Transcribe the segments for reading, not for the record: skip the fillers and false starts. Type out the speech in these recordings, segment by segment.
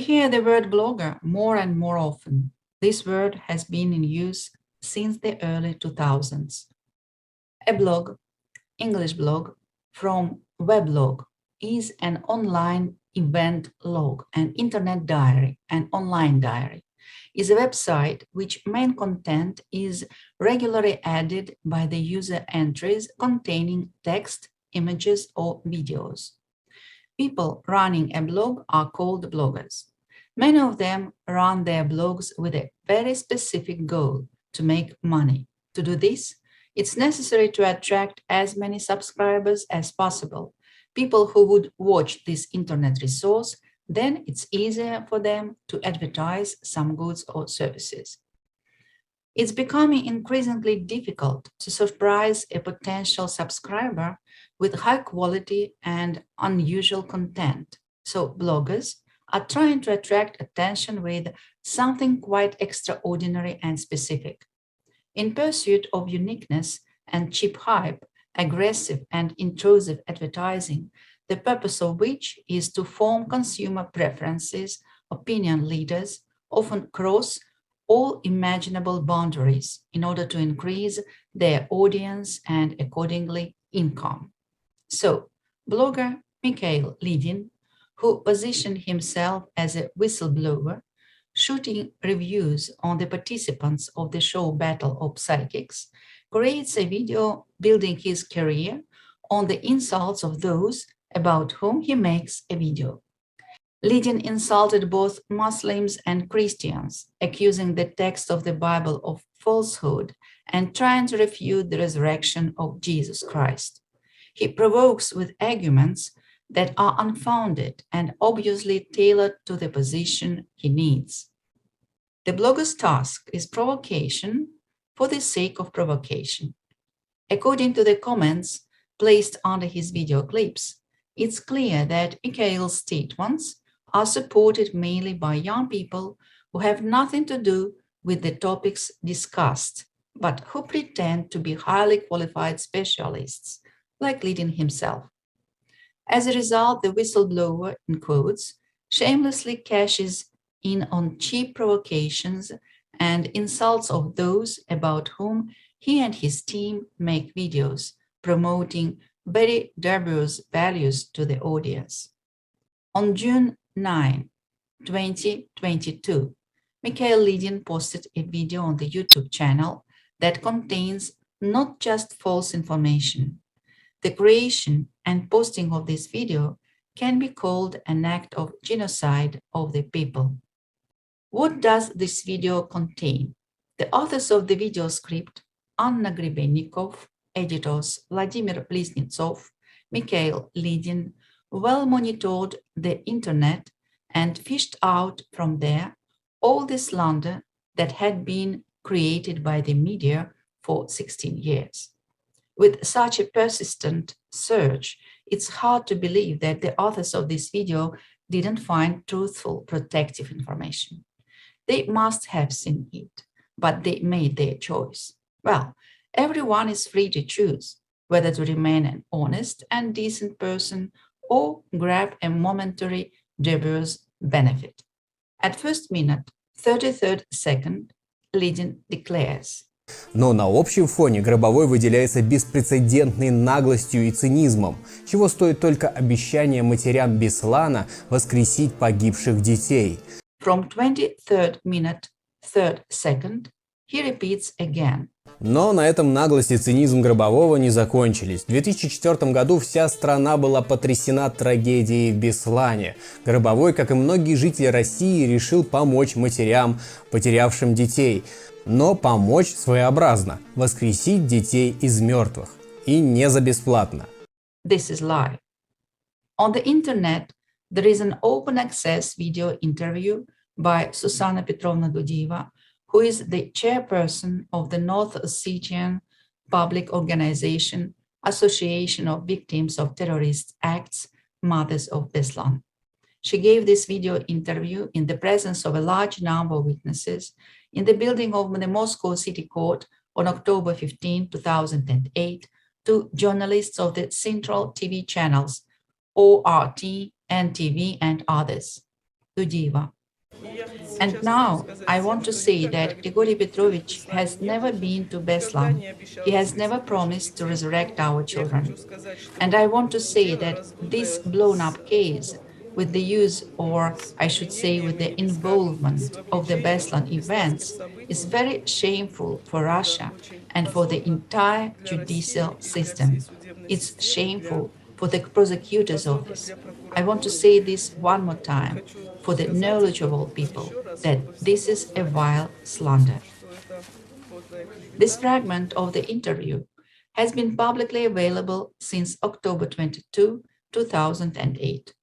hear the word blogger more and more often. This word has been in use since the early 2000s. A blog, English blog, from weblog, is an online event log, an internet diary, an online diary. Is a website which main content is regularly added by the user entries containing text, images, or videos. People running a blog are called bloggers. Many of them run their blogs with a very specific goal: to make money. To do this, it's necessary to attract as many subscribers as possible, people who would watch this internet resource. Then it's easier for them to advertise some goods or services. It's becoming increasingly difficult to surprise a potential subscriber with high quality and unusual content. So bloggers are trying to attract attention with something quite extraordinary and specific. In pursuit of uniqueness and cheap hype, aggressive and intrusive advertising, the purpose of which is to form consumer preferences, opinion leaders often cross all imaginable boundaries in order to increase their audience and accordingly income. So, blogger Mikhail Lidin, who positioned himself as a whistleblower, shooting reviews on the participants of the show Battle of Psychics, creates a video building his career on the insults of those about whom he makes a video. Lidin insulted both Muslims and Christians, accusing the text of the Bible of falsehood and trying to refute the resurrection of Jesus Christ. He provokes with arguments that are unfounded and obviously tailored to the position he needs. The blogger's task is provocation for the sake of provocation. According to the comments placed under his video clips, it's clear that Mikhail's statements are supported mainly by young people who have nothing to do with the topics discussed, but who pretend to be highly qualified specialists, like Lidin himself. As a result, the whistleblower, in quotes, shamelessly cashes in on cheap provocations and insults of those about whom he and his team make videos, promoting very dubious values to the audience. On June 9, 2022, Mikhail Lidin posted a video on the YouTube channel that contains not just false information. The creation and posting of this video can be called an act of genocide of the people. What does this video contain? The authors of the video script, Anna Grebennikov, editors Vladimir Bliznytsov, Mikhail Lidin, well monitored the internet and fished out from there all the slander that had been created by the media for 16 years. With such a persistent search, it's hard to believe that the authors of this video didn't find truthful, protective information. They must have seen it, but they made their choice. Well, everyone is free to choose whether to remain an honest and decent person or grab a momentary dubious benefit. At first minute, 33rd second, Lidin declares. Но на общем фоне Гробовой выделяется беспрецедентной наглостью и цинизмом, чего стоит только обещание матерям Беслана воскресить погибших детей. From 23rd minute, 3rd second, he repeats again. Но на этом наглость и цинизм Гробового не закончились. В 2004 году вся страна была потрясена трагедией в Беслане. Гробовой, как и многие жители России, решил помочь матерям, потерявшим детей. Но помочь своеобразно – воскресить детей из мертвых. И не за бесплатно. This is lie. On the internet, there is an open access video interview by Susanna Petrovna Dudieva, who is the chairperson of the North Ossetian Public Organization Association of Victims of Terrorist Acts, Mothers of Beslan. She gave this video interview in the presence of a large number of witnesses in the building of the Moscow City Court on October 15, 2008, to journalists of the Central TV channels, ORT, NTV, and others. Dudieva. And now I want to say that Grigory Petrovich has never been to Beslan. He has never promised to resurrect our children. And I want to say that this blown up case, with the use, or I should say, with the involvement of the Beslan events, is very shameful for Russia and for the entire judicial system. It's shameful for the prosecutor's office. I want to say this one more time for the knowledgeable people that this is a vile slander. This fragment of the interview has been publicly available since October 22, 2008.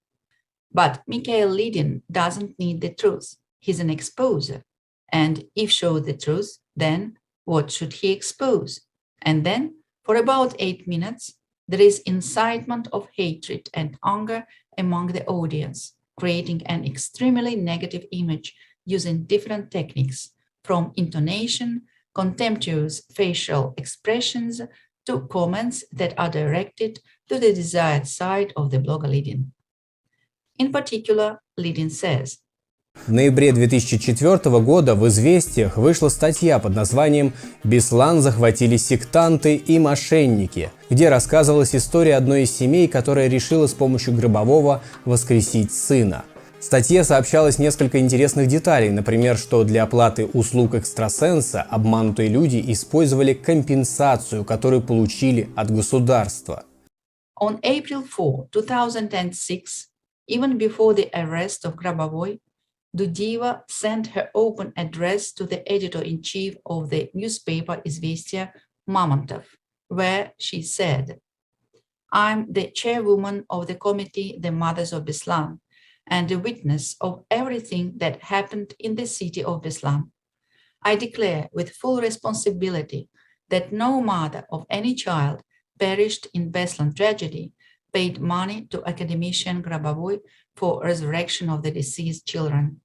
But Mikhail Lidin doesn't need the truth. He's an exposer. And if showed the truth, then what should he expose? And then, for about 8 minutes, there is incitement of hatred and anger among the audience, creating an extremely negative image using different techniques, from intonation, contemptuous facial expressions, to comments that are directed to the desired side of the blogger Lidin. In particular, Lidin says, В ноябре 2004 года в «Известиях» вышла статья под названием «Беслан захватили сектанты и мошенники», где рассказывалась история одной из семей, которая решила с помощью гробового воскресить сына. В статье сообщалось несколько интересных деталей, например, что для оплаты услуг экстрасенса обманутые люди использовали компенсацию, которую получили от государства. On April 4, 2006, even before the arrest of Grabovoi, Dudieva sent her open address to the editor-in-chief of the newspaper Izvestia, Mamontov, where she said, "I'm the chairwoman of the committee The Mothers of Beslan and a witness of everything that happened in the city of Beslan. I declare with full responsibility that no mother of any child perished in Beslan tragedy paid money to academician Grabovoi for resurrection of the deceased children.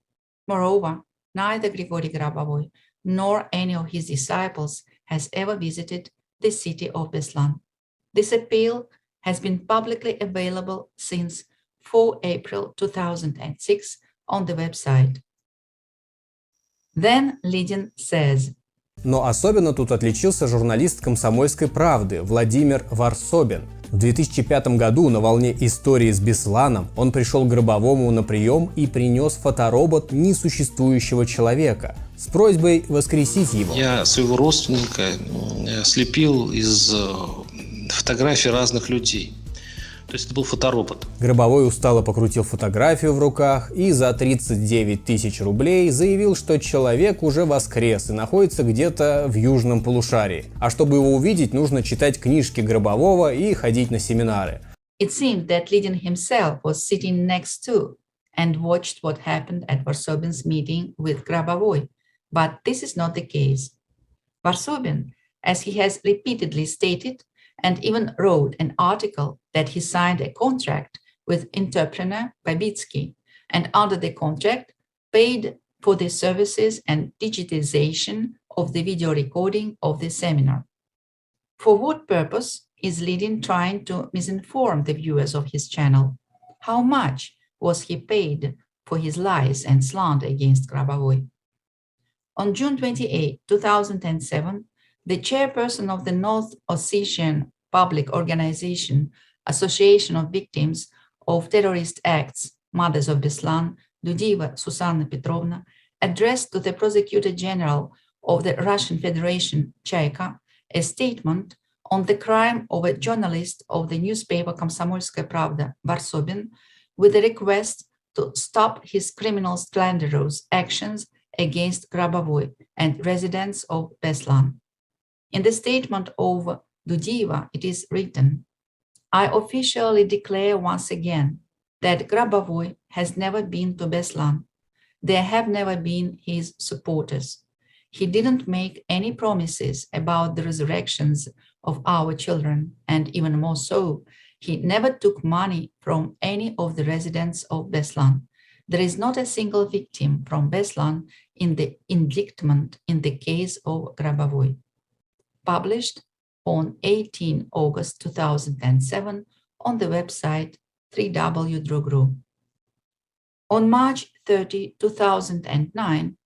Moreover, neither Grigory Grabovoi nor any of his disciples has ever visited the city of Beslan. This appeal has been publicly available since 4 April 2006 on the website." Then Lidin says, Но особенно тут отличился журналист «Комсомольской правды» Владимир Варсобин. В 2005 году на волне истории с Бесланом он пришел к Гробовому на прием и принес фоторобот несуществующего человека с просьбой воскресить его. Я своего родственника слепил из фотографий разных людей. То есть это был фоторобот. Гробовой устало покрутил фотографию в руках и за 39 тысяч рублей заявил, что человек уже воскрес и находится где-то в южном полушарии. А чтобы его увидеть, нужно читать книжки Гробового и ходить на семинары. It seemed that Lidin himself was sitting next to and watched what happened at Varsobin's meeting with Grabovoi, but this is not the case. Varsobin, as he has repeatedly stated, and even wrote an article that he signed a contract with entrepreneur Babitsky, and under the contract paid for the services and digitization of the video recording of the seminar. For what purpose is Lidin trying to misinform the viewers of his channel? How much was he paid for his lies and slander against Grabovoi? On June 28, 2007, the chairperson of the North Ossetian Public Organization Association of Victims of Terrorist Acts, Mothers of Beslan, Dudieva Susanna Petrovna, addressed to the Prosecutor General of the Russian Federation, Chaika, a statement on the crime of a journalist of the newspaper Komsomolskaya Pravda, Varsobin, with a request to stop his criminal slanderous actions against Grabovoi and residents of Beslan. In the statement of Dudieva, it is written, "I officially declare once again that Grabovoi has never been to Beslan. There have never been his supporters. He didn't make any promises about the resurrections of our children, and even more so, he never took money from any of the residents of Beslan. There is not a single victim from Beslan in the indictment in the case of Grabovoi." Published on 18 August 2007 on the website www.drogru. On March 30, 2009,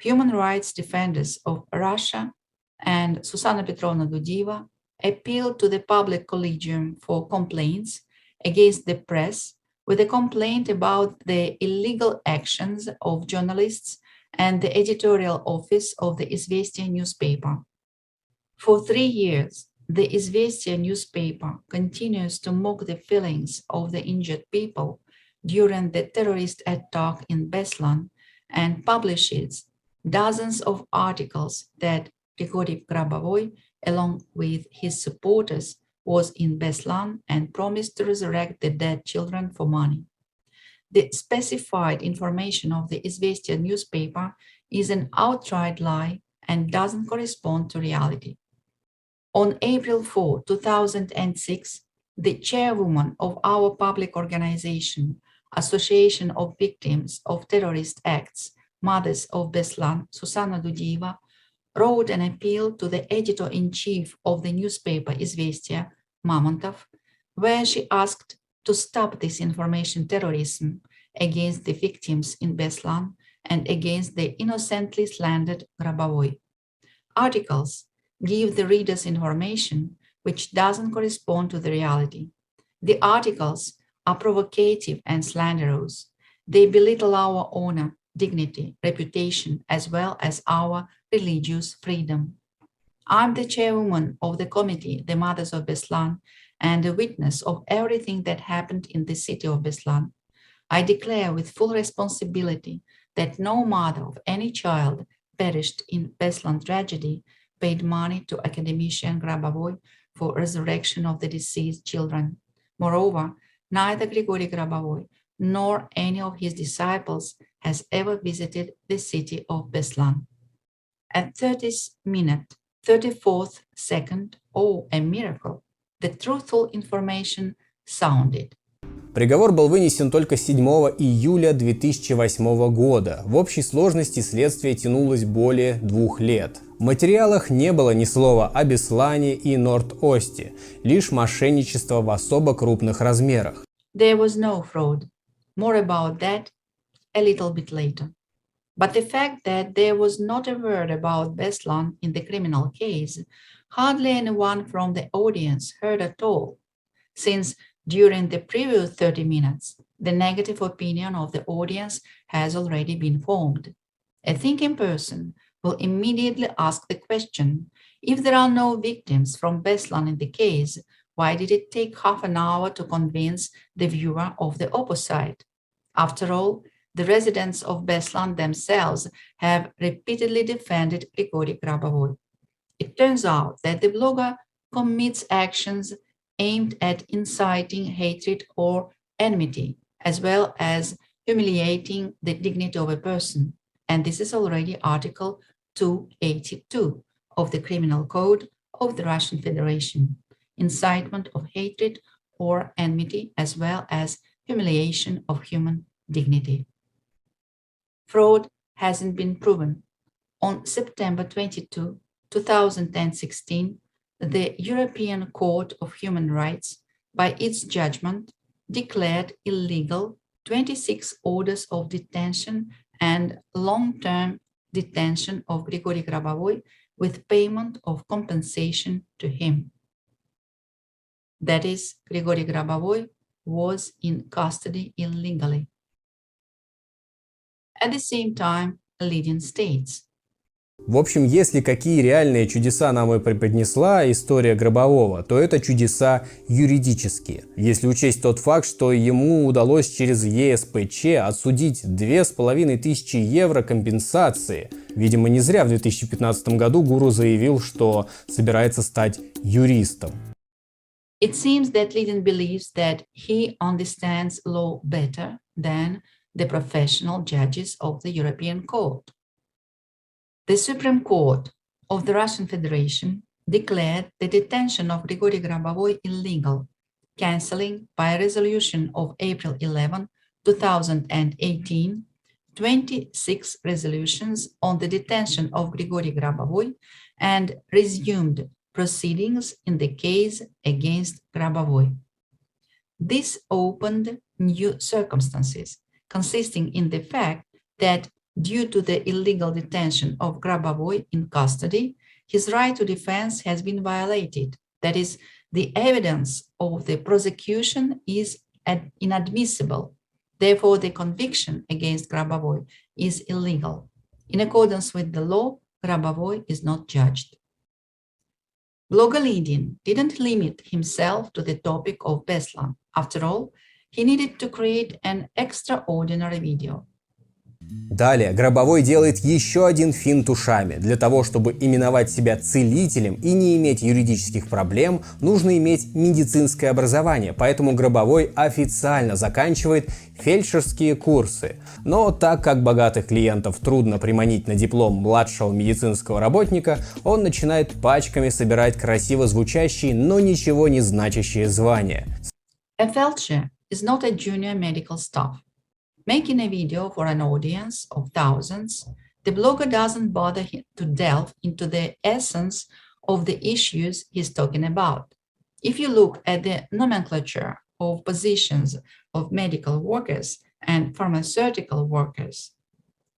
human rights defenders of Russia and Susanna Petrovna Dudieva appealed to the Public Collegium for Complaints against the press with a complaint about the illegal actions of journalists and the editorial office of the Izvestia newspaper. For 3 years, the Izvestia newspaper continues to mock the feelings of the injured people during the terrorist attack in Beslan and publishes dozens of articles that Grigory Grabovoi, along with his supporters, was in Beslan and promised to resurrect the dead children for money. The specified information of the Izvestia newspaper is an outright lie and doesn't correspond to reality. On April 4, 2006, the chairwoman of our public organization, Association of Victims of Terrorist Acts, Mothers of Beslan, Susanna Dudieva, wrote an appeal to the editor-in-chief of the newspaper Izvestia, Mamontov, where she asked to stop this information terrorism against the victims in Beslan and against the innocently slandered Grabovoi. Articles give the readers information which doesn't correspond to the reality. The articles are provocative and slanderous. They belittle our honor, dignity, reputation, as well as our religious freedom. I'm the chairwoman of the committee, the Mothers of Beslan, and a witness of everything that happened in the city of Beslan. I declare with full responsibility that no mother of any child perished in Beslan tragedy paid money to academician Grabovoi for resurrection of the deceased children. Moreover, neither Grigory Grabovoi nor any of his disciples has ever visited the city of Beslan. At 30th minute, 34th second, oh, a miracle, the truthful information sounded. Приговор был вынесен только 7 июля 2008 года. В общей сложности следствие тянулось более 2 лет. В материалах не было ни слова о Беслане и Норд-Осте, лишь мошенничество в особо крупных размерах. There was no fraud. More about that a little bit later. But the fact that there was not a word about Beslan in the criminal case, hardly anyone from the audience heard at all, since during the previous 30 minutes, the negative opinion of the audience has already been formed. A thinking person will immediately ask the question, if there are no victims from Beslan in the case, why did it take half an hour to convince the viewer of the opposite? After all, the residents of Beslan themselves have repeatedly defended Grigory Grabovoi. It turns out that the blogger commits actions aimed at inciting hatred or enmity, as well as humiliating the dignity of a person. And this is already Article 282 of the Criminal Code of the Russian Federation, incitement of hatred or enmity, as well as humiliation of human dignity. Fraud hasn't been proven. On September 22, 2016, the European Court of Human Rights, by its judgment, declared illegal 26 orders of detention and long-term detention of Grigory Grabovoi with payment of compensation to him. That is, Grigory Grabovoi was in custody illegally. At the same time, leading states. В общем, если какие реальные чудеса нам и преподнесла история Гробового, то это чудеса юридические. Если учесть тот факт, что ему удалось через ЕСПЧ отсудить 2500 евро компенсации. Видимо, не зря в 2015 году гуру заявил, что собирается стать юристом. It seems that Lenin believes that he understands law better than the professional judges of the European Court. The Supreme Court of the Russian Federation declared the detention of Grigory Grabovoi illegal, cancelling by a resolution of April 11, 2018, 26 resolutions on the detention of Grigory Grabovoi and resumed proceedings in the case against Grabovoi. This opened new circumstances, consisting in the fact that due to the illegal detention of Grabovoi in custody, his right to defense has been violated. That is, the evidence of the prosecution is inadmissible. Therefore, the conviction against Grabovoi is illegal. In accordance with the law, Grabovoi is not judged. Blogger Lidin didn't limit himself to the topic of Beslan. After all, he needed to create an extraordinary video. Далее Гробовой делает еще один финт ушами. Для того, чтобы именовать себя целителем и не иметь юридических проблем, нужно иметь медицинское образование, поэтому Гробовой официально заканчивает фельдшерские курсы. Но так как богатых клиентов трудно приманить на диплом младшего медицинского работника, он начинает пачками собирать красиво звучащие, но ничего не значащие звания. A feldsher is not a junior medical staff. Making a video for an audience of thousands, the blogger doesn't bother to delve into the essence of the issues he's talking about. If you look at the nomenclature of positions of medical workers and pharmaceutical workers,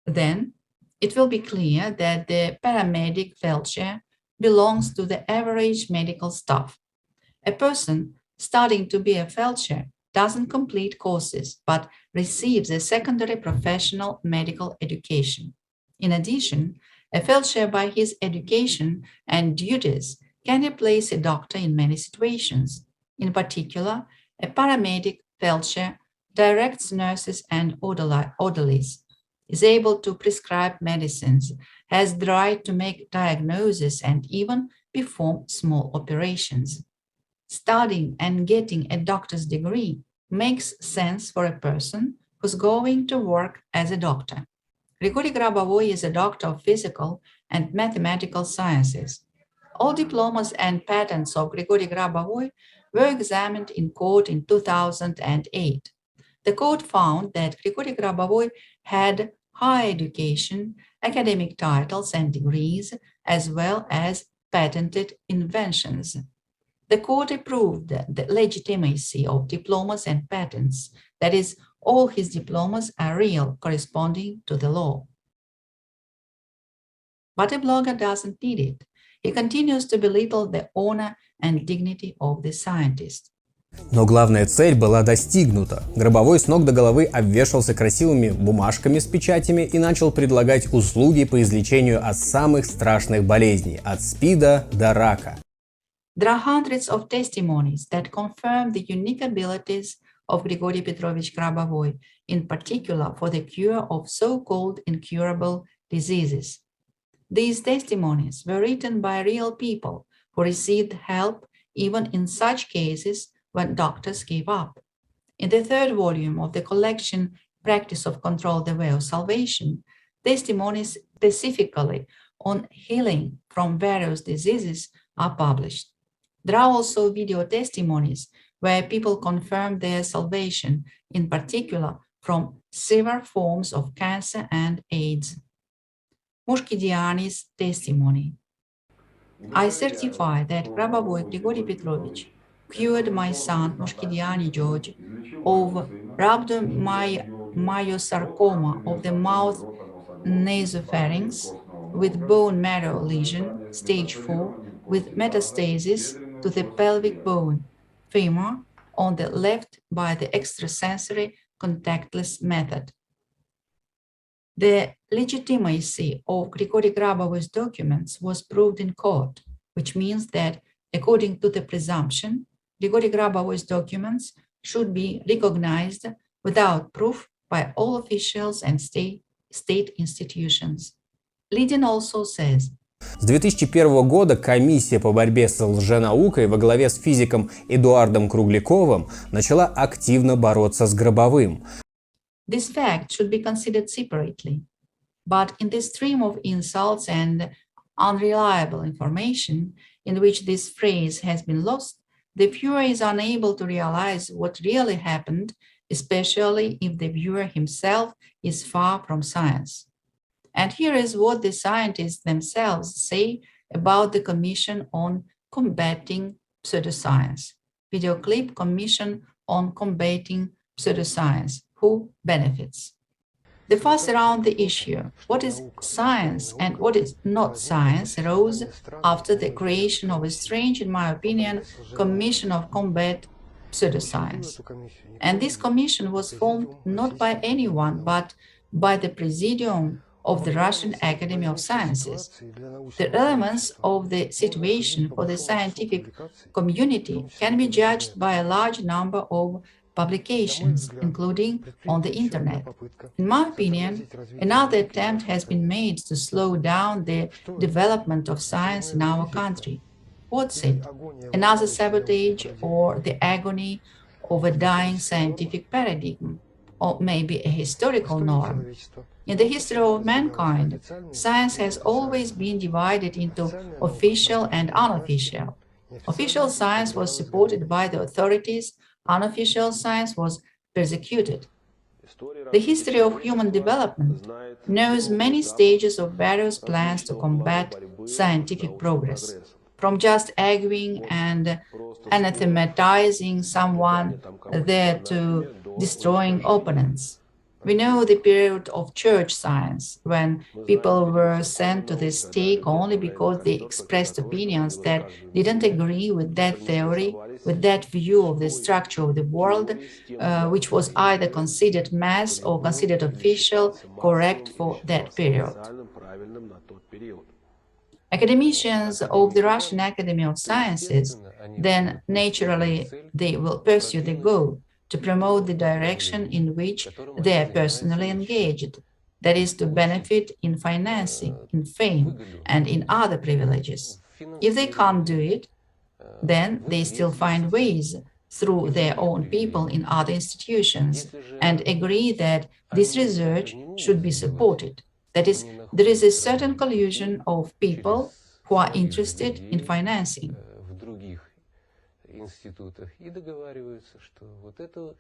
then it will be clear that the paramedic feldsher belongs to the average medical staff. A person starting to be a feldsher doesn't complete courses, but receives a secondary professional medical education. In addition, a feldsher by his education and duties can replace a doctor in many situations. In particular, a paramedic feldsher directs nurses and orderlies, is able to prescribe medicines, has the right to make diagnoses and even perform small operations. Studying and getting a doctor's degree makes sense for a person who's going to work as a doctor. Grigory Grabovoi is a doctor of physical and mathematical sciences. All diplomas and patents of Grigory Grabovoi were examined in court in 2008. The court found that Grigory Grabovoi had higher education, academic titles and degrees, as well as patented inventions. The court approved the legitimacy of diplomas and patents, that is, all his diplomas are real, corresponding to the law. But a blogger doesn't need it. He continues to belittle the honor and dignity of the scientist. Но главная цель была достигнута. Гробовой с ног до головы обвешался красивыми бумажками с печатями и начал предлагать услуги по излечению от самых страшных болезней, от СПИДа до рака. There are hundreds of testimonies that confirm the unique abilities of Grigory Petrovich Grabovoi, in particular for the cure of so-called incurable diseases. These testimonies were written by real people who received help even in such cases when doctors gave up. In the third volume of the collection Practice of Control, the Way of Salvation, testimonies specifically on healing from various diseases are published. There are also video testimonies where people confirm their salvation, in particular from severe forms of cancer and AIDS. Mushkidiani's testimony. I certify that Grabovoi Grigory Petrovich cured my son Mushkidiani George of rhabdomyosarcoma of the mouth nasopharynx with bone marrow lesion, stage 4, with metastasis to the pelvic bone, femur, on the left by the extrasensory contactless method. The legitimacy of Grigory Grabovoi's documents was proved in court, which means that, according to the presumption, Grigory Grabovoi's documents should be recognized without proof by all officials and state institutions. Lidin also says, С 2001 года комиссия по борьбе с лженаукой во главе с физиком Эдуардом Кругляковым начала активно бороться с Гробовым. This fact should be considered separately, but in the stream of insults and unreliable information in which this phrase has been lost, the viewer is unable to realize what really happened, especially if the viewer himself is far from science. And here is what the scientists themselves say about the Commission on Combating Pseudoscience. Video clip, Commission on Combating Pseudoscience. who benefits. The fuss around the issue, what is science and what is not science, arose after the creation of a strange, in my opinion, Commission of Combat Pseudoscience. And this commission was formed not by anyone, but by the Presidium of the Russian Academy of Sciences. The elements of the situation for the scientific community can be judged by a large number of publications, including on the internet. In my opinion, another attempt has been made to slow down the development of science in our country. What's it? Another sabotage or the agony of a dying scientific paradigm, or maybe a historical norm? In the history of mankind, science has always been divided into official and unofficial. Official science was supported by the authorities, unofficial science was persecuted. The history of human development knows many stages of various plans to combat scientific progress, from just arguing and anathematizing someone there to destroying opponents. We know the period of church science, when people were sent to the stake only because they expressed opinions that didn't agree with that theory, with that view of the structure of the world, which was either considered mass or considered official, correct for that period. Academicians of the Russian Academy of Sciences, then naturally they will pursue the goal to promote the direction in which they are personally engaged, that is, to benefit in financing, in fame, and in other privileges. If they can't do it, then they still find ways through their own people in other institutions and agree that this research should be supported. That is, there is a certain collusion of people who are interested in financing. Институтах и договариваются, что вот это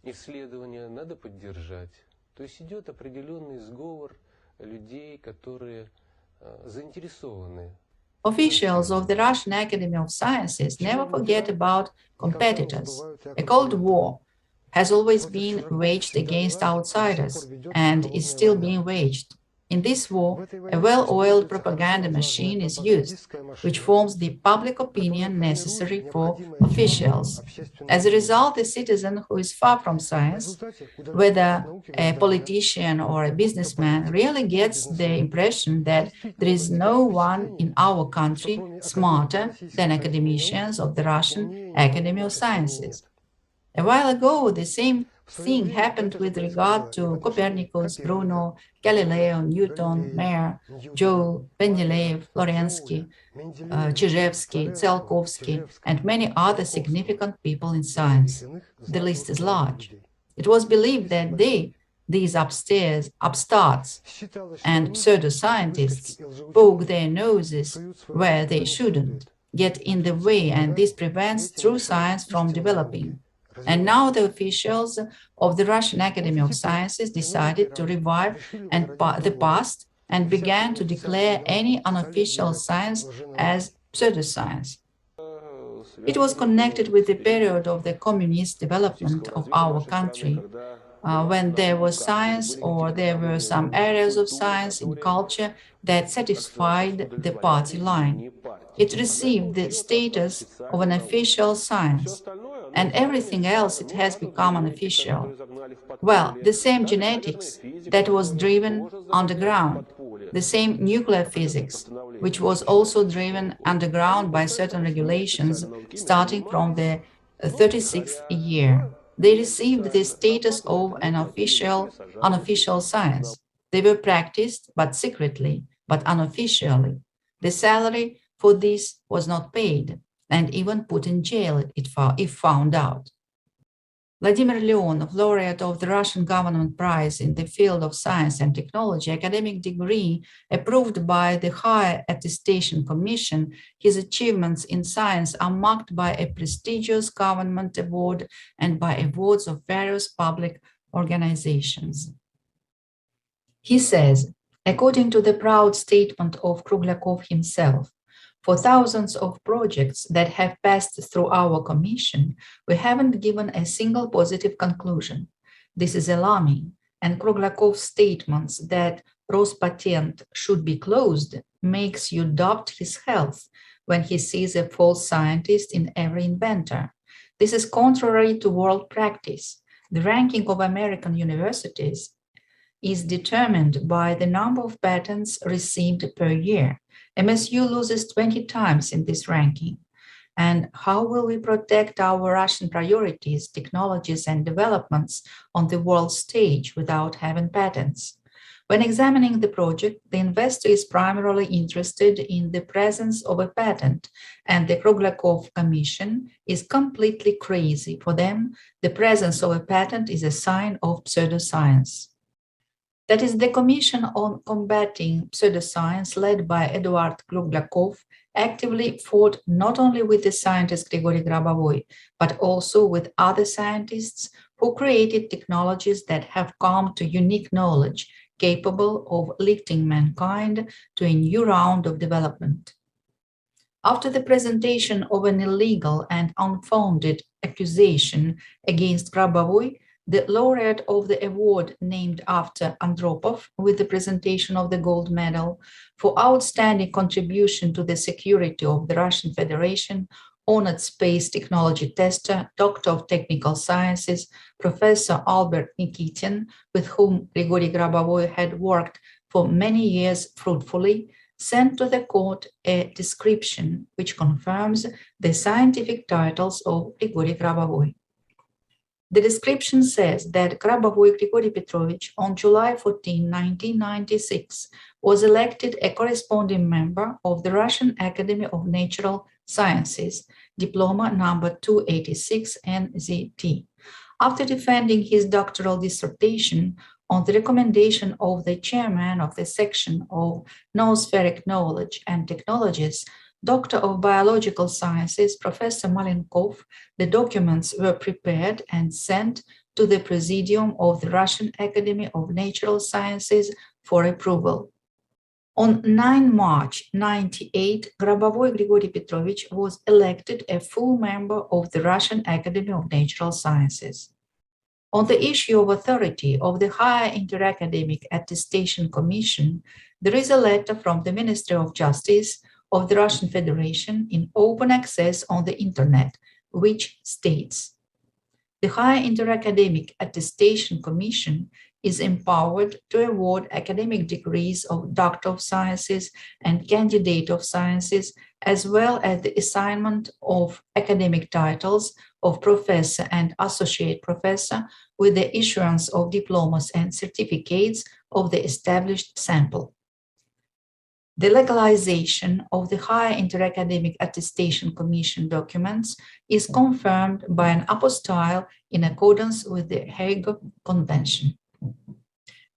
исследование надо поддержать. То есть идет определенный сговор людей, которые заинтересованы. Officials of the Russian Academy of Sciences never forget about competitors. A Cold War has always been waged against outsiders and is still being waged. In this war, a well-oiled propaganda machine is used, which forms the public opinion necessary for officials. As a result, a citizen who is far from science, whether a politician or a businessman, really gets the impression that there is no one in our country smarter than academicians of the Russian Academy of Sciences. A while ago, the same thing happened with regard to Copernicus, Bruno, Galileo, Newton, Mayer, Joule, Mendeleev, Florensky, Chizhevsky, Tsiolkovsky, and many other significant people in science. The list is large. It was believed that these upstarts and pseudoscientists, poke their noses where they shouldn't, get in the way, and this prevents true science from developing. And now the officials of the Russian Academy of Sciences decided to revive the past and began to declare any unofficial science as pseudoscience. It was connected with the period of the communist development of our country, when there was science or there were some areas of science in culture that satisfied the party line. It received the status of an official science, and everything else it has become unofficial. Well, the same genetics that was driven underground, the same nuclear physics, which was also driven underground by certain regulations starting from the 36th year. They received the status of an unofficial science. They were practiced, but secretly, but unofficially. The salary for this was not paid, and even put in jail if found out. Vladimir Leonov, laureate of the Russian Government Prize in the field of science and technology, academic degree approved by the Higher Attestation Commission, his achievements in science are marked by a prestigious government award and by awards of various public organizations. He says, according to the proud statement of Krugliakov himself, for thousands of projects that have passed through our commission, we haven't given a single positive conclusion. This is alarming, and Kroglakov's statements that Rospatent should be closed makes you doubt his health when he sees a false scientist in every inventor. This is contrary to world practice. The ranking of American universities is determined by the number of patents received per year. MSU loses 20 times in this ranking. And how will we protect our Russian priorities, technologies, and developments on the world stage without having patents? When examining the project, the investor is primarily interested in the presence of a patent, and the Kroglakov Commission is completely crazy. For them, the presence of a patent is a sign of pseudoscience. That is, the Commission on Combating Pseudoscience, led by Eduard Kroglakov, actively fought not only with the scientist Grigory Grabovoi, but also with other scientists who created technologies that have come to unique knowledge, capable of lifting mankind to a new round of development. After the presentation of an illegal and unfounded accusation against Grabovoi, the laureate of the award named after Andropov, with the presentation of the gold medal for outstanding contribution to the security of the Russian Federation, honored space technology tester, Doctor of Technical Sciences, Professor Albert Nikitin, with whom Grigory Grabovoi had worked for many years fruitfully, sent to the court a description which confirms the scientific titles of Grigory Grabovoi. The description says that Grabovoi Grigory Petrovich, on July 14, 1996, was elected a corresponding member of the Russian Academy of Natural Sciences, diploma number 286 NZT. After defending his doctoral dissertation on the recommendation of the chairman of the section of noospheric knowledge and technologies, Doctor of Biological Sciences, Professor Malenkov, the documents were prepared and sent to the Presidium of the Russian Academy of Natural Sciences for approval. On 9 March 1998, Grabovoi Grigory Petrovich was elected a full member of the Russian Academy of Natural Sciences. On the issue of authority of the Higher Interacademic Attestation Commission, there is a letter from the Ministry of Justice of the Russian Federation in open access on the Internet, which states, the Higher Interacademic Attestation Commission is empowered to award academic degrees of Doctor of Sciences and Candidate of Sciences, as well as the assignment of academic titles of Professor and Associate Professor with the issuance of diplomas and certificates of the established sample. The legalization of the Higher Interacademic Attestation Commission documents is confirmed by an apostille in accordance with the Hague Convention.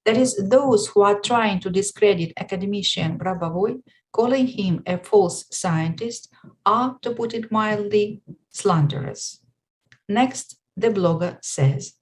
That is, those who are trying to discredit academician Grabovoi, calling him a false scientist, are, to put it mildly, slanderers. Next, the blogger says,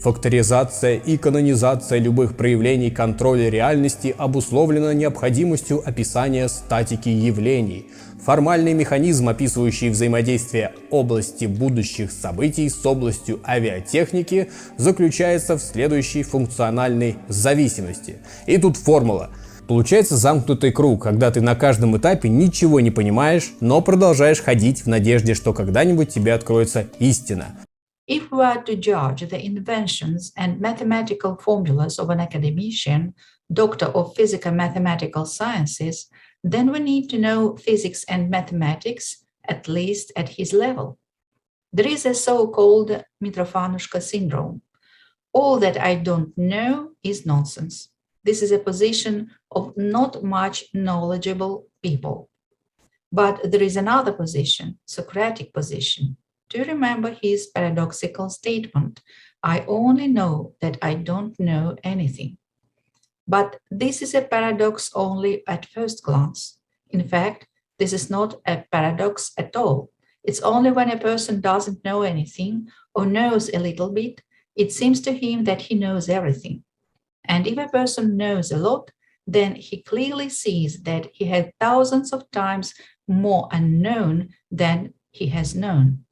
Факторизация и канонизация любых проявлений контроля реальности обусловлена необходимостью описания статики явлений. Формальный механизм, описывающий взаимодействие области будущих событий с областью авиатехники, заключается в следующей функциональной зависимости. И тут формула. Получается замкнутый круг, когда ты на каждом этапе ничего не понимаешь, но продолжаешь ходить в надежде, что когда-нибудь тебе откроется истина. If we are to judge the inventions and mathematical formulas of an academician, doctor of physico-mathematical sciences, then we need to know physics and mathematics, at least at his level. There is a so-called Mitrofanushka syndrome. All that I don't know is nonsense. This is a position of not much knowledgeable people. But there is another position, Socratic position. Do you remember his paradoxical statement? I only know that I don't know anything. But this is a paradox only at first glance. In fact, this is not a paradox at all. It's only when a person doesn't know anything or knows a little bit, it seems to him that he knows everything. And if a person knows a lot, then he clearly sees that he had thousands of times more unknown than he has known.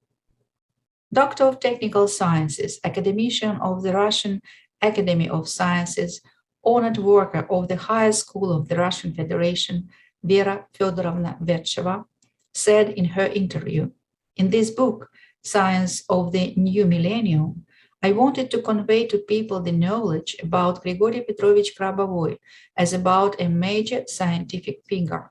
Doctor of Technical Sciences, academician of the Russian Academy of Sciences, honored worker of the Higher School of the Russian Federation, Vera Fedorovna Vercheva, said in her interview, "In this book, Science of the New Millennium, I wanted to convey to people the knowledge about Grigory Petrovich Grabovoi as about a major scientific figure.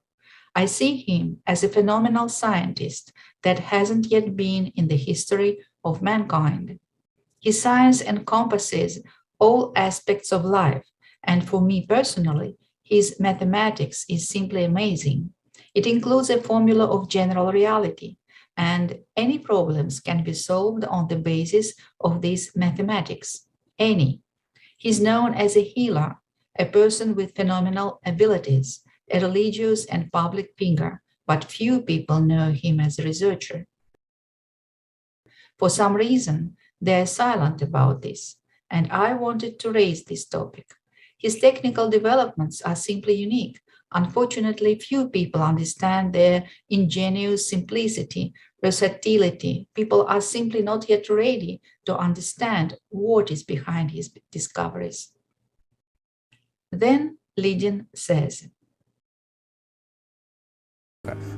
I see him as a phenomenal scientist that hasn't yet been in the history of mankind. His science encompasses all aspects of life, and for me personally, his mathematics is simply amazing. It includes a formula of general reality, and any problems can be solved on the basis of this mathematics. Any. He's known as a healer, a person with phenomenal abilities, a religious and public figure, but few people know him as a researcher. For some reason, they're silent about this, and I wanted to raise this topic. His technical developments are simply unique. Unfortunately, few people understand their ingenious simplicity, versatility. People are simply not yet ready to understand what is behind his discoveries." Then Lidin says,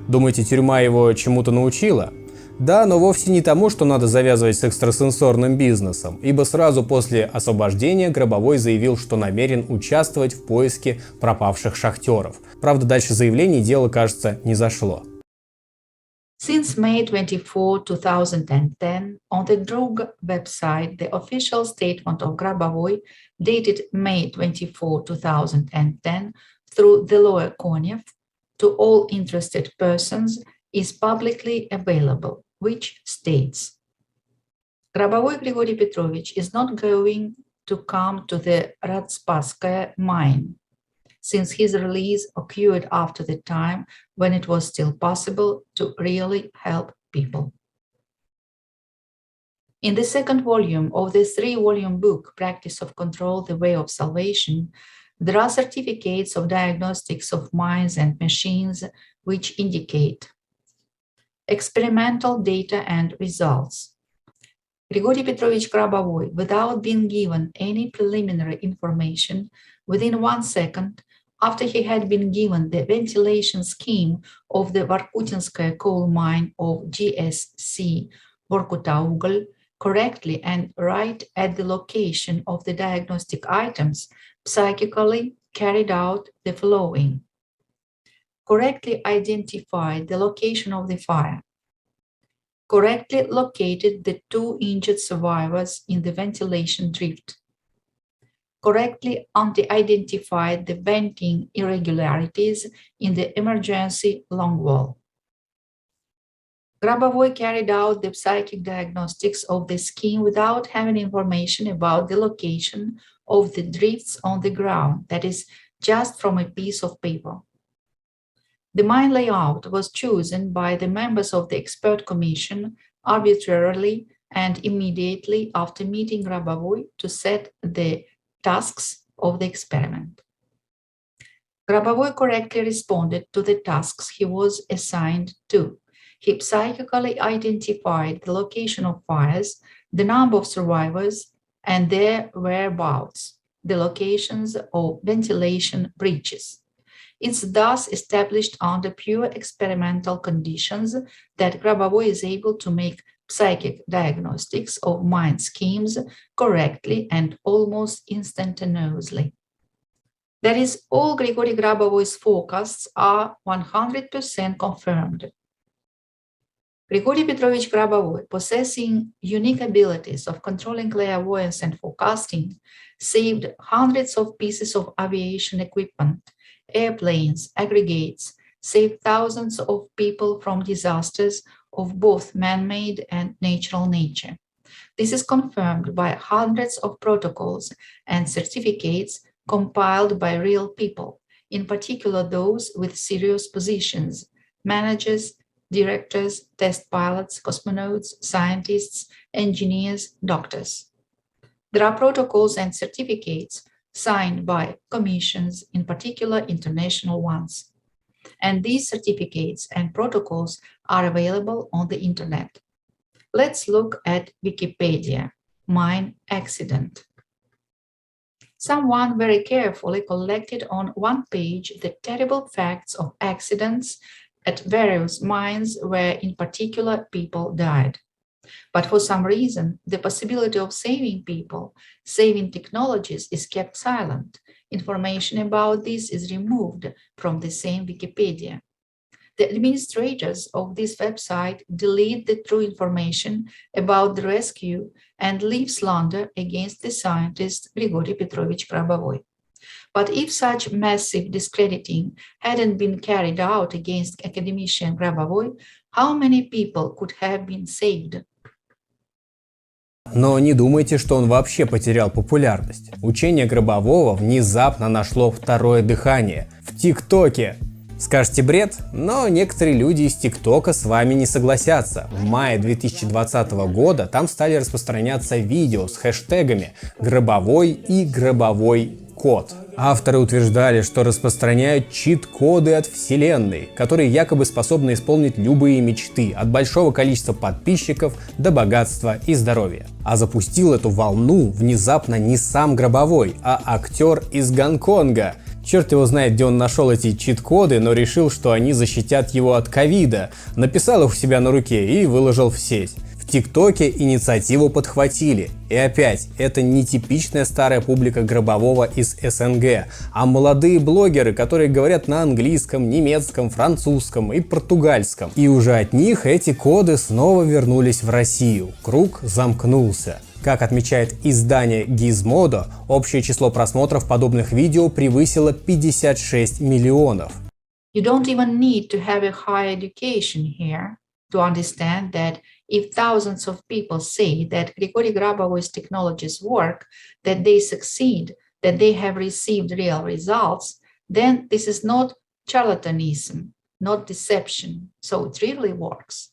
Думаете, тюрьма его чему-то научила? Да, но вовсе не тому, что надо завязывать с экстрасенсорным бизнесом, ибо сразу после освобождения Гробовой заявил, что намерен участвовать в поиске пропавших шахтеров. Правда, дальше заявлений дело, кажется, не зашло. Since May 24, 2010, on the DRUG website, the official statement of Grabovoi, dated May 24, 2010, through the lawyer Konev, to all interested persons, is publicly available, which states, "Grabovoi Grigory Petrovich is not going to come to the Radspaskaya mine, since his release occurred after the time when it was still possible to really help people." In the second volume of the three-volume book, Practice of Control, The Way of Salvation, there are certificates of diagnostics of mines and machines which indicate experimental data and results. Grigory Petrovich Grabovoi, without being given any preliminary information, within 1 second, after he had been given the ventilation scheme of the Vorkutinskaya coal mine of GSC Vorkutaugl, correctly and right at the location of the diagnostic items, psychically carried out the following: correctly identified the location of the fire, correctly located the 2 injured survivors in the ventilation drift, correctly identified the venting irregularities in the emergency longwall. Grabovoi carried out the psychic diagnostics of the scheme without having information about the location of the drifts on the ground, that is, just from a piece of paper. The mine layout was chosen by the members of the expert commission arbitrarily and immediately after meeting Grabovoi to set the tasks of the experiment. Grabovoi correctly responded to the tasks he was assigned to. He psychically identified the location of fires, the number of survivors, and their whereabouts, the locations of ventilation breaches. It's thus established under pure experimental conditions that Grabovoi is able to make psychic diagnostics of mine schemes correctly and almost instantaneously. That is, all Grigory Grabovoi's forecasts are 100% confirmed. Grigory Petrovich Grabovoi, possessing unique abilities of controlling clairvoyance and forecasting, saved hundreds of pieces of aviation equipment, airplanes, aggregates, saved thousands of people from disasters of both man-made and natural nature. This is confirmed by hundreds of protocols and certificates compiled by real people, in particular those with serious positions, managers, directors, test pilots, cosmonauts, scientists, engineers, doctors. There are protocols and certificates signed by commissions, in particular international ones. And these certificates and protocols are available on the internet. Let's look at Wikipedia. Mine accident. Someone very carefully collected on one page the terrible facts of accidents at various mines where, in particular, people died. But for some reason, the possibility of saving people, saving technologies is kept silent. Information about this is removed from the same Wikipedia. The administrators of this website delete the true information about the rescue and leave slander against the scientist Grigory Petrovich Grabovoi. But if such massive discrediting hadn't been carried out against academician Grabovoi, how many people could have been saved? Но не думайте, что он вообще потерял популярность. Учение Гробового внезапно нашло второе дыхание в ТикТоке. Скажете бред? Но некоторые люди из ТикТока с вами не согласятся. В мае 2020 года там стали распространяться видео с хэштегами «Гробовой» и «Гробовой код». Авторы утверждали, что распространяют чит-коды от вселенной, которые якобы способны исполнить любые мечты, от большого количества подписчиков до богатства и здоровья. А запустил эту волну внезапно не сам Гробовой, а актер из Гонконга. Черт его знает, где он нашел эти чит-коды, но решил, что они защитят его от ковида. Написал их у себя на руке и выложил в сеть. В ТикТоке инициативу подхватили. И опять, это не типичная старая публика Гробового из СНГ, а молодые блогеры, которые говорят на английском, немецком, французском и португальском. И уже от них эти коды снова вернулись в Россию. Круг замкнулся. Как отмечает издание Gizmodo, общее число просмотров подобных видео превысило 56 миллионов. You don't even need to have a high education here to understand that if thousands of people say that Grigory Grabovo's technologies work, that they succeed, that they have received real results, then this is not charlatanism, not deception. So it really works.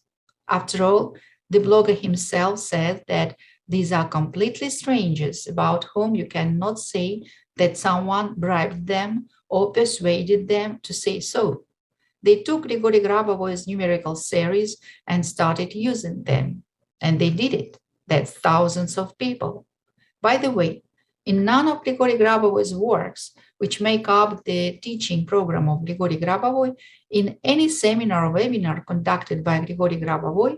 After all, the blogger himself said that these are completely strangers about whom you cannot say that someone bribed them or persuaded them to say so. They took Grigory Grabovo's numerical series and started using them. And they did it. That's thousands of people. By the way, in none of Grigory Grabovo's works, which make up the teaching program of Grigory Grabovoi, in any seminar or webinar conducted by Grigory Grabovoi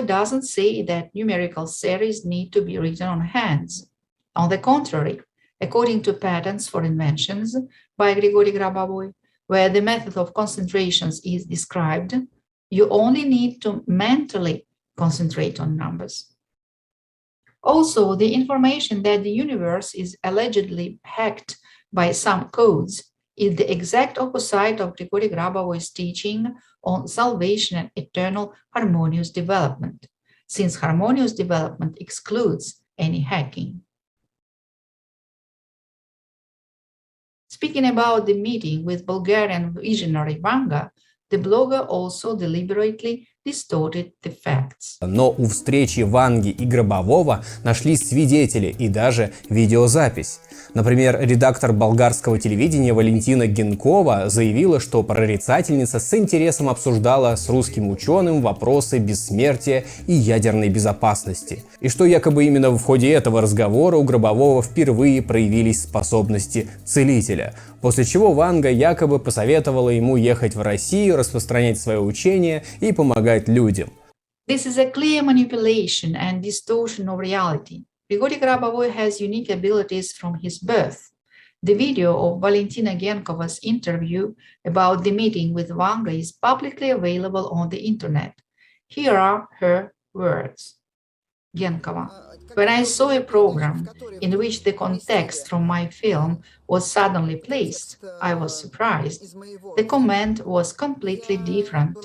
doesn't say that numerical series need to be written on hands. On the contrary, according to Patents for Inventions by Grigory Grabovoi, where the method of concentrations is described, you only need to mentally concentrate on numbers. Also, the information that the universe is allegedly hacked by some codes is the exact opposite of Grigory Grabovoi's teaching on salvation and eternal harmonious development, since harmonious development excludes any hacking. Speaking about the meeting with Bulgarian visionary Vanga, the blogger also deliberately distorted the facts. Но у встречи Ванги и Гробового нашлись свидетели и даже видеозапись. Например, редактор болгарского телевидения Валентина Генкова заявила, что прорицательница с интересом обсуждала с русским ученым вопросы бессмертия и ядерной безопасности. И что якобы именно в ходе этого разговора у Гробового впервые проявились способности целителя. После чего Ванга якобы посоветовала ему ехать в Россию, распространять свое учение и помогать людям. This is a clear manipulation and distortion of reality. Grigory Grabovoi has unique abilities from his birth. The video of Valentina Genkova's interview about the meeting with Vanga is publicly available on the internet. Here are her words. Genkova. When I saw a program in which the context from my film was suddenly placed, I was surprised. The comment was completely different.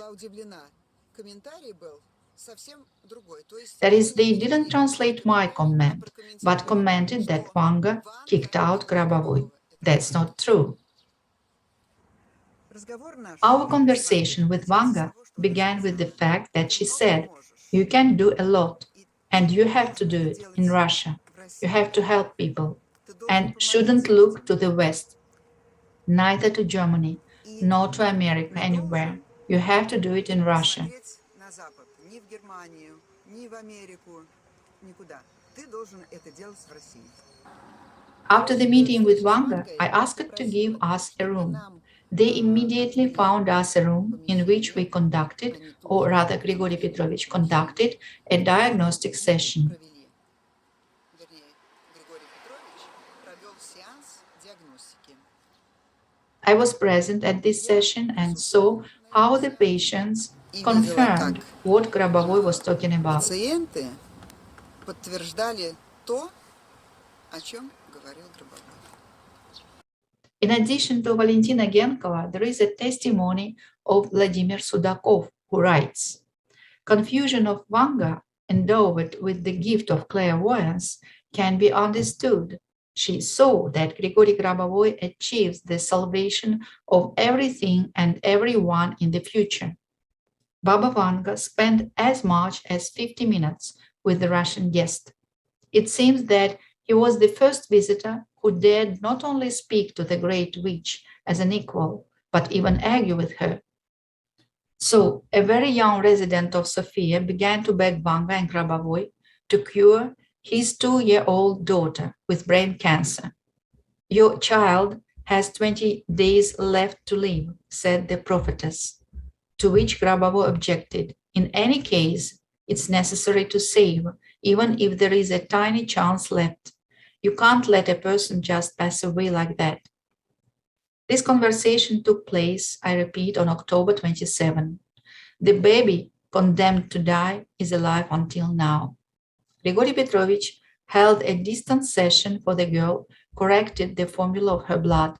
That is, they didn't translate my comment, but commented that Vanga kicked out Grabovoi. That's not true. Our conversation with Vanga began with the fact that she said, "You can do a lot, and you have to do it in Russia. You have to help people, and shouldn't look to the West, neither to Germany, nor to America, anywhere. You have to do it in Russia." Германию, ни в Америку, никуда. Ты должен это делать в России. After the meeting with Wanga, I asked to give us a room. They immediately found us a room in which we conducted, or rather Grigory Petrovich conducted, a diagnostic session. I was present at this session and saw how the patients confirmed what Grabovoi was talking about. Пациенты подтверждали то, о чем говорил Гробовой. In addition to Valentina Genkova, there is a testimony of Vladimir Sudakov, who writes, "Confusion of Vanga, endowed with the gift of clairvoyance, can be understood. She saw that Grigory Grabovoi achieves the salvation of everything and everyone in the future." Baba Vanga spent as much as 50 minutes with the Russian guest. It seems that he was the first visitor who dared not only speak to the great witch as an equal, but even argue with her. So, a very young resident of Sofia began to beg Vanga and Grabovoi to cure his 2-year-old daughter with brain cancer. "Your child has 20 days left to live," said the prophetess, to which Grabovoi objected. "In any case, it's necessary to save, even if there is a tiny chance left. You can't let a person just pass away like that." This conversation took place, I repeat, on October 27. The baby condemned to die is alive until now. Grigory Petrovich held a distant session for the girl, corrected the formula of her blood.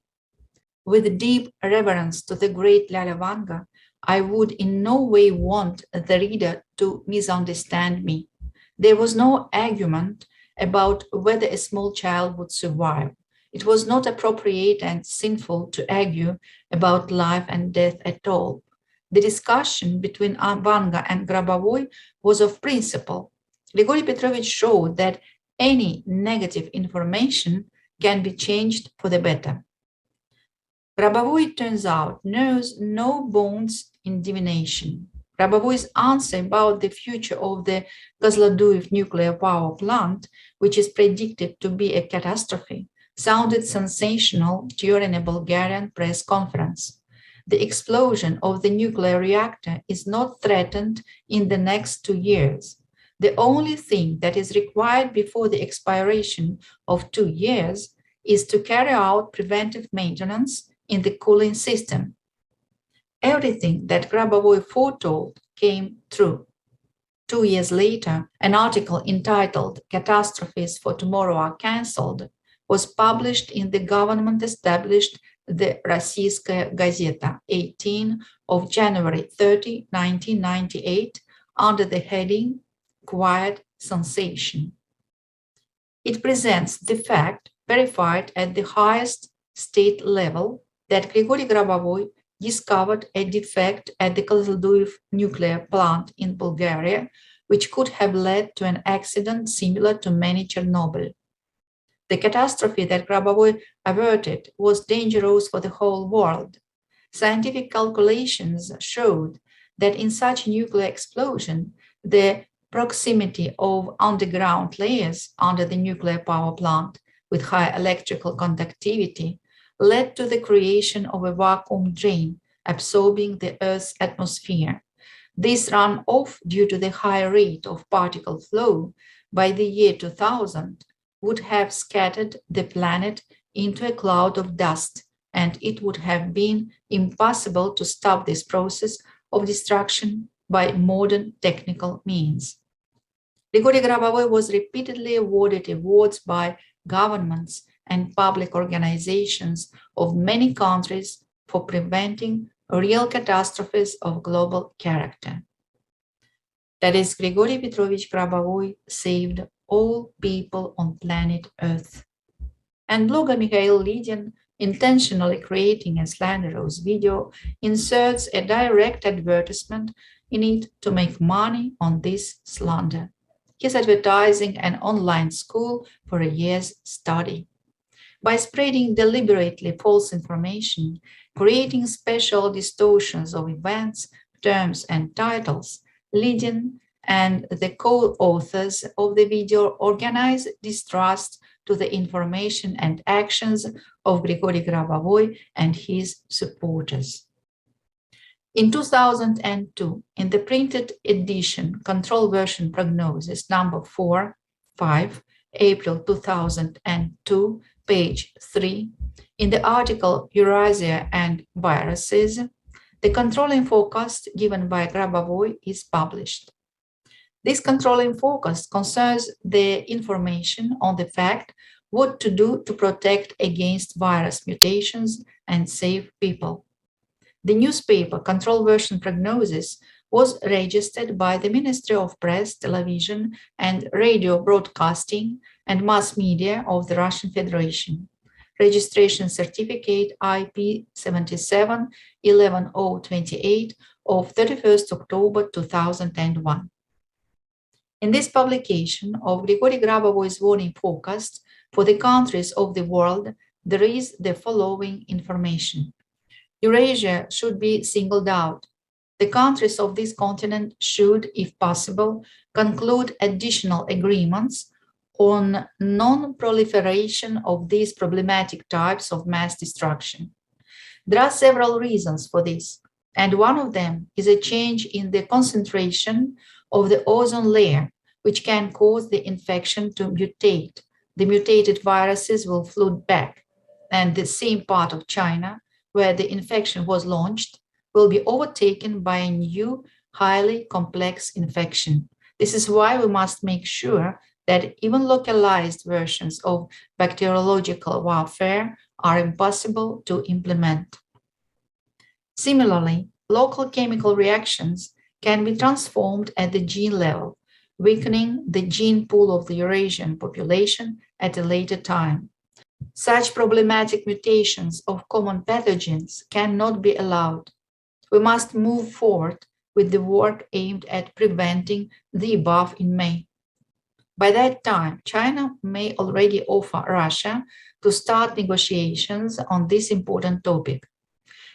With deep reverence to the great Lala Vanga, I would in no way want the reader to misunderstand me. There was no argument about whether a small child would survive. It was not appropriate and sinful to argue about life and death at all. The discussion between Vanga and Grabovoi was of principle. Grigory Petrovich showed that any negative information can be changed for the better. Grabovoi, it turns out, knows no bones in divination. Grabovoi's answer about the future of the Kozloduy nuclear power plant, which is predicted to be a catastrophe, sounded sensational during a Bulgarian press conference. The explosion of the nuclear reactor is not threatened in the next 2 years. The only thing that is required before the expiration of 2 years is to carry out preventive maintenance in the cooling system. Everything that Grabovoi foretold came true. 2 years later, an article entitled "Catastrophes for Tomorrow Are Cancelled" was published in the government-established the Rossiyskaya Gazeta, 18 of January 30, 1998, under the heading "Quiet Sensation." It presents the fact, verified at the highest state level, that Grigory Grabovoi discovered a defect at the Kozloduy nuclear plant in Bulgaria, which could have led to an accident similar to many Chernobyl. The catastrophe that Grabovoi averted was dangerous for the whole world. Scientific calculations showed that in such a nuclear explosion, the proximity of underground layers under the nuclear power plant with high electrical conductivity led to the creation of a vacuum drain absorbing the Earth's atmosphere. This ran off due to the high rate of particle flow by the year 2000 would have scattered the planet into a cloud of dust, and it would have been impossible to stop this process of destruction by modern technical means. Grigory Grabovoi was repeatedly awarded awards by governments and public organizations of many countries for preventing real catastrophes of global character. That is, Grigory Petrovich Grabovoi saved all people on planet Earth. And blogger Mikhail Lidin, intentionally creating a slanderous video, inserts a direct advertisement in it to make money on this slander. He's advertising an online school for a year's study. By spreading deliberately false information, creating special distortions of events, terms, and titles, Lidin and the co-authors of the video organize distrust to the information and actions of Grigory Grabovoi and his supporters. In 2002, in the printed edition, Control Version Prognosis number 5, April 2002, page 3, in the article Eurasia and Viruses, the controlling forecast given by Grabovoi is published. This controlling forecast concerns the information on the fact what to do to protect against virus mutations and save people. The newspaper Control Version Prognosis was registered by the Ministry of Press, Television and Radio Broadcasting and Mass Media of the Russian Federation. Registration certificate IP 77-11028 of 31st October 2001. In this publication of Grigory Grabovoi's warning forecast for the countries of the world, there is the following information. Eurasia should be singled out. The countries of this continent should, if possible, conclude additional agreements on non-proliferation of these problematic types of mass destruction. There are several reasons for this, and one of them is a change in the concentration of the ozone layer, which can cause the infection to mutate. The mutated viruses will float back, and the same part of China where the infection was launched will be overtaken by a new, highly complex infection. This is why we must make sure that even localized versions of bacteriological warfare are impossible to implement. Similarly, local chemical reactions can be transformed at the gene level, weakening the gene pool of the Eurasian population at a later time. Such problematic mutations of common pathogens cannot be allowed. We must move forward with the work aimed at preventing the above in May. By that time, China may already offer Russia to start negotiations on this important topic.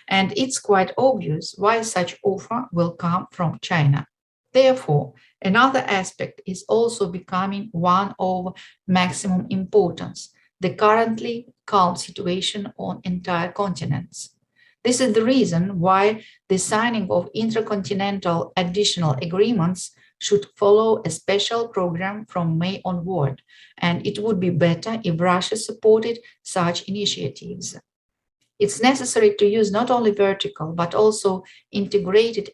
And it's quite obvious why such offer will come from China. Therefore, another aspect is also becoming one of maximum importance, the currently calm situation on entire continents. This is the reason why the signing of intercontinental additional agreements should follow a special program from May onward, and it would be better if Russia supported such initiatives. It's necessary to use not only vertical but also integrated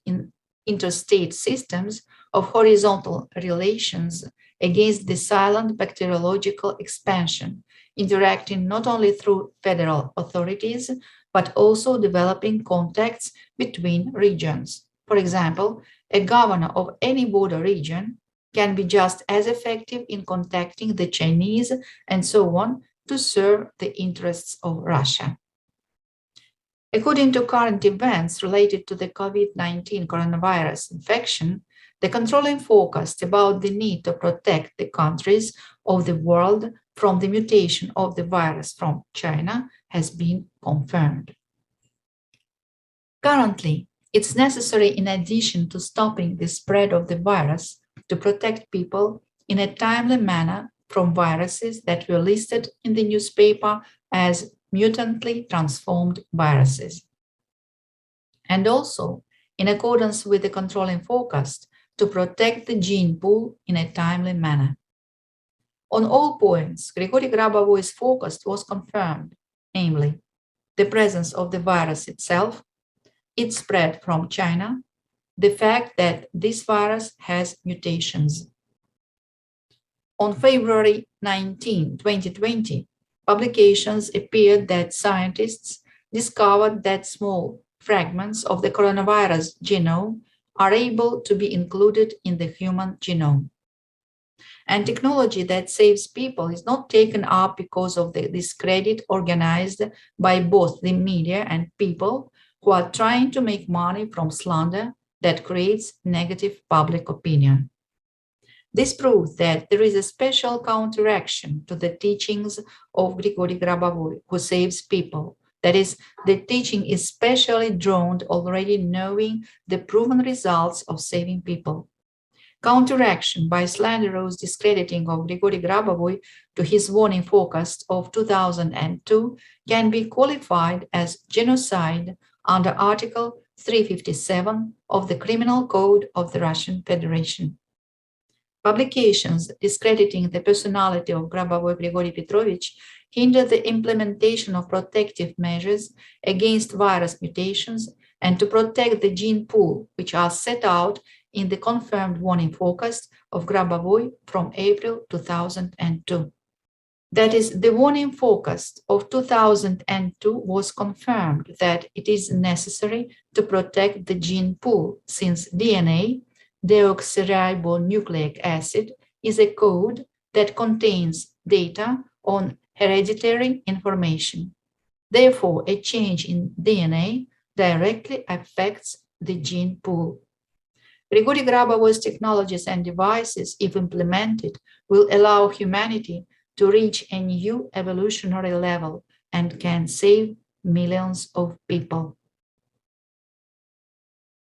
interstate systems of horizontal relations against the silent bacteriological expansion, interacting not only through federal authorities, but also developing contacts between regions. For example, a governor of any border region can be just as effective in contacting the Chinese and so on to serve the interests of Russia. According to current events related to the COVID-19 coronavirus infection, the controlling forecast about the need to protect the countries of the world from the mutation of the virus from China has been confirmed. Currently, it's necessary, in addition to stopping the spread of the virus, to protect people in a timely manner from viruses that were listed in the newspaper as mutantly transformed viruses. And also, in accordance with the controlling forecast, to protect the gene pool in a timely manner. On all points, Grigory Grabovoi's forecast was confirmed, namely, the presence of the virus itself, its spread from China, the fact that this virus has mutations. On February 19, 2020, publications appeared that scientists discovered that small fragments of the coronavirus genome are able to be included in the human genome. And technology that saves people is not taken up because of the discredit organized by both the media and people who are trying to make money from slander that creates negative public opinion. This proves that there is a special counteraction to the teachings of Grigory Grabovoi, who saves people. That is, the teaching is specially drawn already knowing the proven results of saving people. Counteraction by slanderous discrediting of Grigory Grabovoi to his warning forecast of 2002 can be qualified as genocide under Article 357 of the Criminal Code of the Russian Federation. Publications discrediting the personality of Grabovoi Grigory Petrovich hinder the implementation of protective measures against virus mutations and to protect the gene pool, which are set out in the confirmed warning forecast of Grabovoi from April 2002. That is, the warning forecast of 2002 was confirmed that it is necessary to protect the gene pool, since DNA, deoxyribonucleic acid, is a code that contains data on hereditary information. Therefore, a change in DNA directly affects the gene pool. Grigory Grabovoi's technologies and devices, if implemented, will allow humanity to reach a new evolutionary level and can save millions of people.